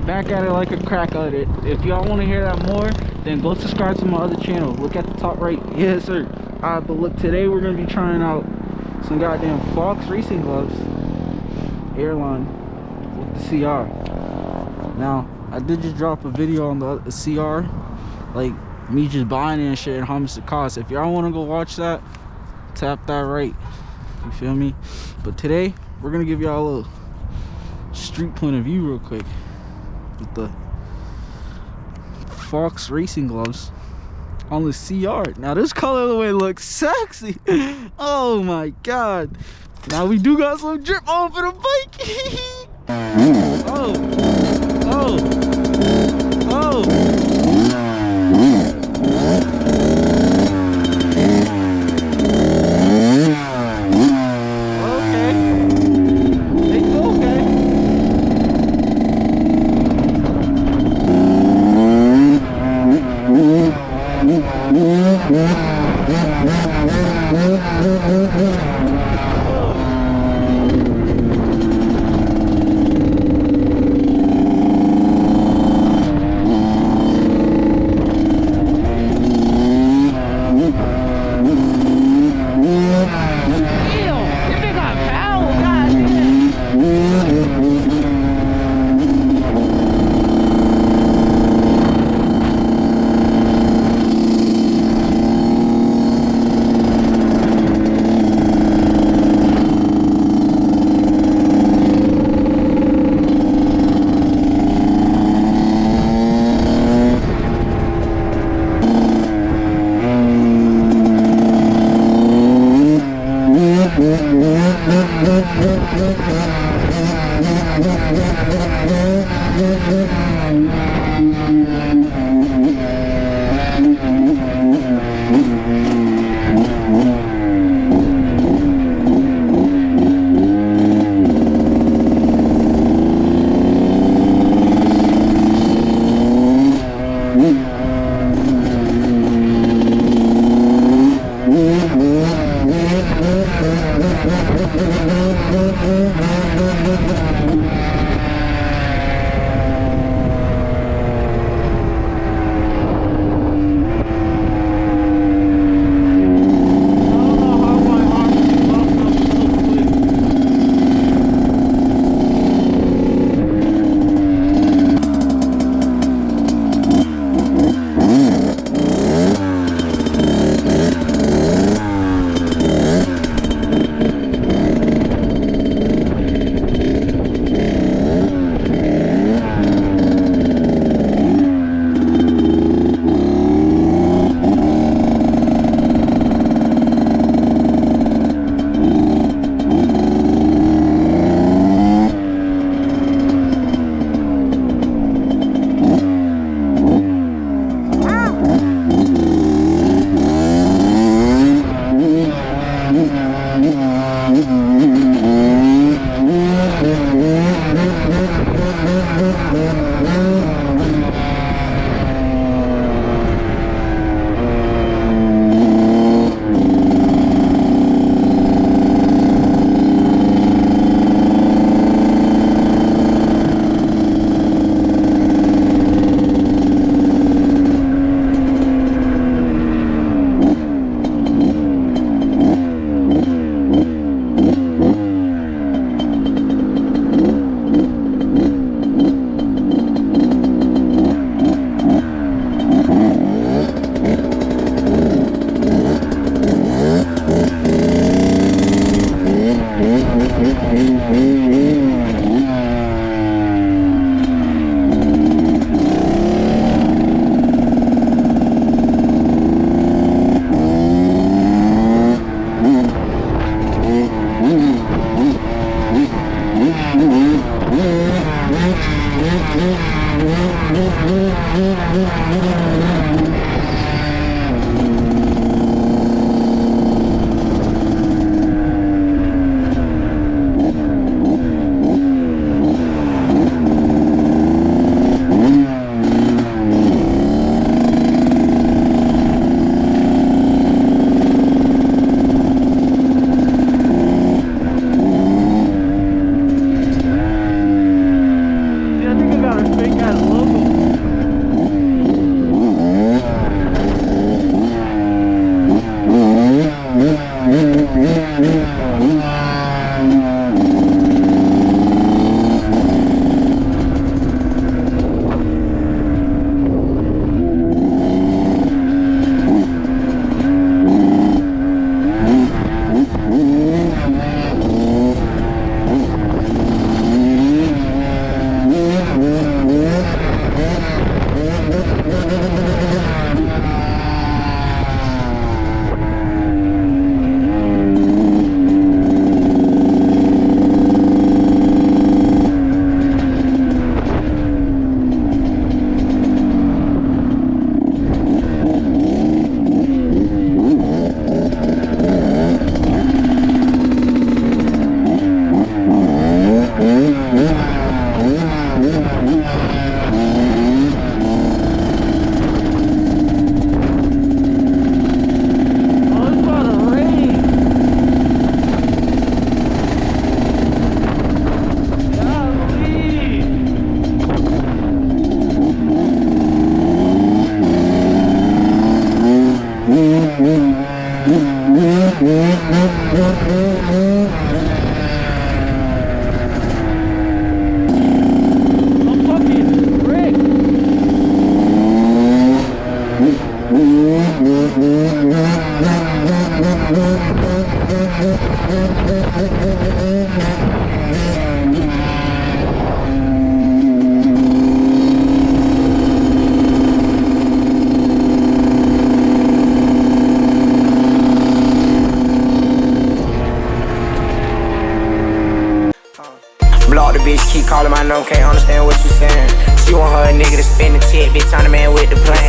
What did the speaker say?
back at it like a crack at it. If y'all want to hear that more, then go subscribe to my other channel. Look at the top right. Yes, sir. But look, today we're gonna be trying out some goddamn Fox racing gloves, airline with the CR. Now, I did just drop a video on the CR, like me just buying it and shit and how much it costs. If y'all want to go watch that, tap that right. You feel me? But today we're gonna give y'all a little street point of view real quick with the Fox racing gloves on the CR. Now this colorway looks sexy. Oh my god. Now we do got some drip on for the bike. Oh, oh, oh. know, can't understand what you saying. She want her nigga to spend the tip, bitch, I'm the man with the plan.